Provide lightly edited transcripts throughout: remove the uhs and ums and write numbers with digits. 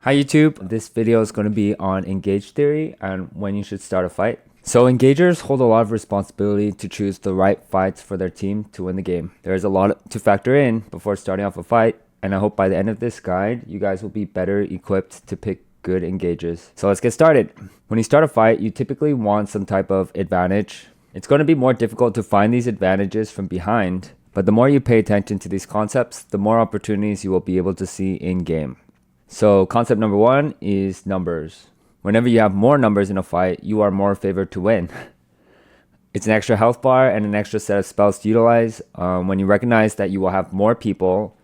Hi YouTube, this video is going to be on engage theory and when you should start a fight. So engagers hold a lot of responsibility to choose the right fights for their team to win the game. There's a lot to factor in before starting off a fight, and I hope by the end of this guide, you guys will be better equipped to pick good engagers. So let's get started. When you start a fight, you typically want some type of advantage. It's going to be more difficult to find these advantages from behind, but the more you pay attention to these concepts, the more opportunities you will be able to see in game. So concept number one is numbers. Whenever you have more numbers in a fight, you are more favored to win. It's an extra health bar and an extra set of spells to utilize. When you recognize that you will have more people,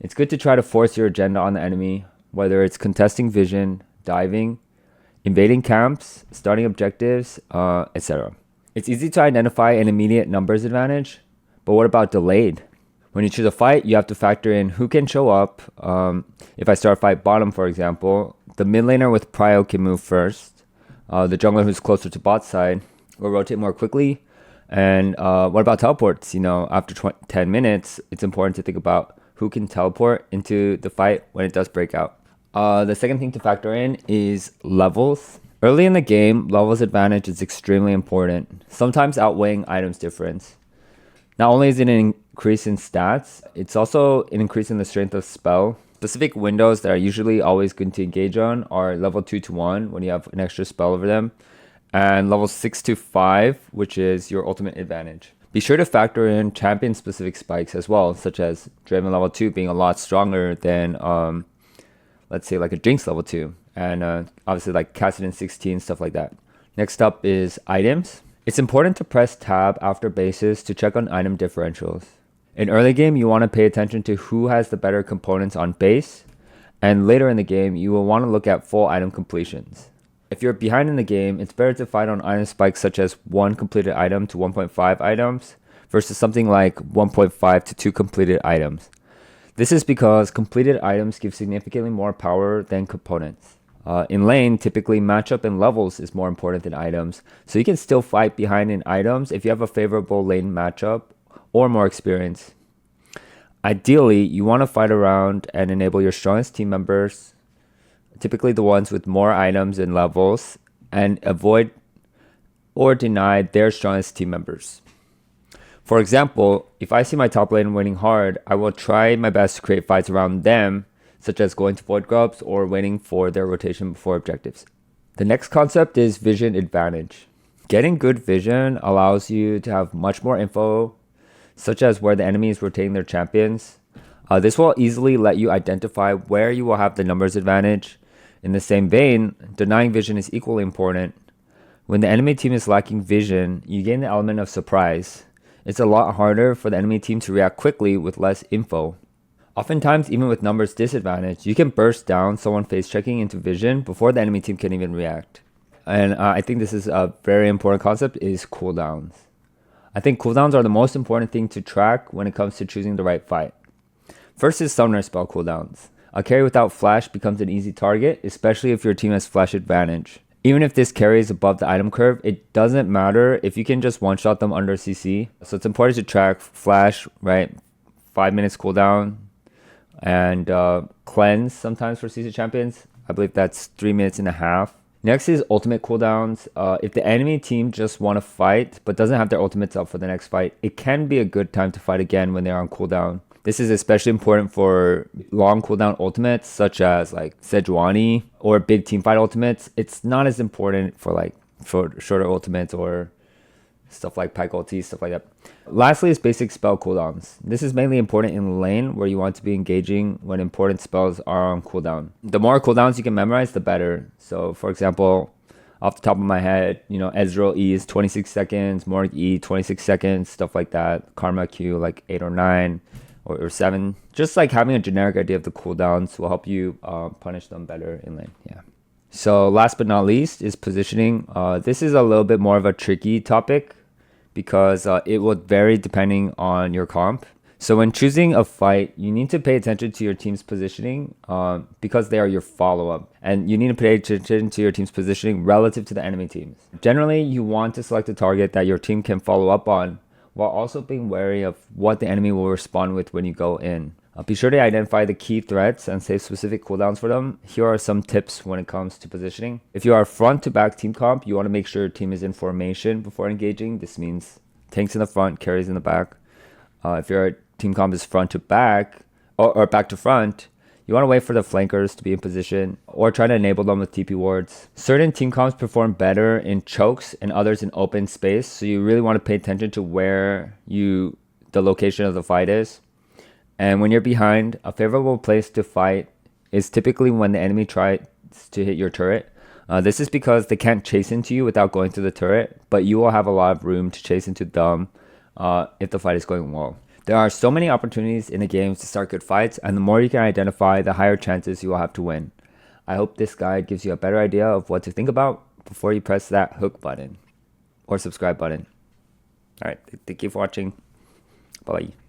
it's good to try to force your agenda on the enemy, whether it's contesting vision, diving, invading camps, starting objectives, etc. It's easy to identify an immediate numbers advantage, but what about delayed? When you choose a fight, you have to factor in who can show up. If I start a fight bottom, for example, the mid laner with prio can move first. The jungler who's closer to bot side will rotate more quickly. And what about teleports? After 10 minutes, it's important to think about who can teleport into the fight when it does break out. The second thing to factor in is levels. Early in the game, levels advantage is extremely important, sometimes outweighing items difference. Not only is it an increase in stats, it's also an increase in the strength of spell. Specific windows that are usually always good to engage on are level 2 to 1 when you have an extra spell over them, and level 6 to 5, which is your ultimate advantage. Be sure to factor in champion specific spikes as well, such as Draven level 2 being a lot stronger than let's say like a Jinx level 2, and obviously like Kassadin 16, stuff like that. Next up is items. It's important to press tab after bases to check on item differentials. In early game, you want to pay attention to who has the better components on base, and later in the game, you will want to look at full item completions. If you're behind in the game, it's better to fight on item spikes such as 1 completed item to 1.5 items versus something like 1.5 to 2 completed items. This is because completed items give significantly more power than components. In lane, typically matchup and levels is more important than items, so you can still fight behind in items if you have a favorable lane matchup or more experience. Ideally, you want to fight around and enable your strongest team members, typically the ones with more items and levels, and avoid or deny their strongest team members. For example, if I see my top lane winning hard, I will try my best to create fights around them, such as going to void grubs or waiting for their rotation before objectives. The next concept is vision advantage. Getting good vision allows you to have much more info, such as where the enemy is rotating their champions. This will easily let you identify where you will have the numbers advantage. In the same vein, denying vision is equally important. When the enemy team is lacking vision, you gain the element of surprise. It's a lot harder for the enemy team to react quickly with less info. Oftentimes, even with numbers disadvantage, you can burst down someone face checking into vision before the enemy team can even react. And I think this is a very important concept is cooldowns. I think cooldowns are the most important thing to track when it comes to choosing the right fight. First is summoner spell cooldowns. A carry without flash becomes an easy target, especially if your team has flash advantage. Even if this carry is above the item curve, it doesn't matter if you can just one-shot them under CC. So it's important to track flash, right? 5 minutes cooldown, and cleanse sometimes for CC champions. I believe that's 3.5 minutes. Next is ultimate cooldowns. If the enemy team just want to fight but doesn't have their ultimates up for the next fight, it can be a good time to fight again when they're on cooldown. This is especially important for long cooldown ultimates such as like Sejuani or big teamfight ultimates. It's not as important for shorter ultimates or stuff like Pyke ulti, stuff like that. Lastly is basic spell cooldowns. This is mainly important in lane where you want to be engaging when important spells are on cooldown. The more cooldowns you can memorize, the better. So for example, off the top of my head, Ezreal E is 26 seconds, Morg E 26 seconds, stuff like that. Karma Q like 8 or 9 or 7. Just like having a generic idea of the cooldowns will help you punish them better in lane. Yeah. So last but not least is positioning. This is a little bit more of a tricky topic because it will vary depending on your comp. So when choosing a fight, you need to pay attention to your team's positioning because they are your follow-up. And you need to pay attention to your team's positioning relative to the enemy teams. Generally, you want to select a target that your team can follow up on while also being wary of what the enemy will respond with when you go in. Be sure to identify the key threats and save specific cooldowns for them. Here are some tips when it comes to positioning. If you are front to back team comp, you want to make sure your team is in formation before engaging. This means tanks in the front, carries in the back. If your team comp is front to back or back to front, you want to wait for the flankers to be in position or try to enable them with TP wards. Certain team comps perform better in chokes and others in open space, so you really want to pay attention to where the location of the fight is. And when you're behind, a favorable place to fight is typically when the enemy tries to hit your turret. This is because they can't chase into you without going through the turret, but you will have a lot of room to chase into them if the fight is going well. There are so many opportunities in the games to start good fights, and the more you can identify, the higher chances you will have to win. I hope this guide gives you a better idea of what to think about before you press that hook button or subscribe button. Alright, thank you for watching. Bye-bye.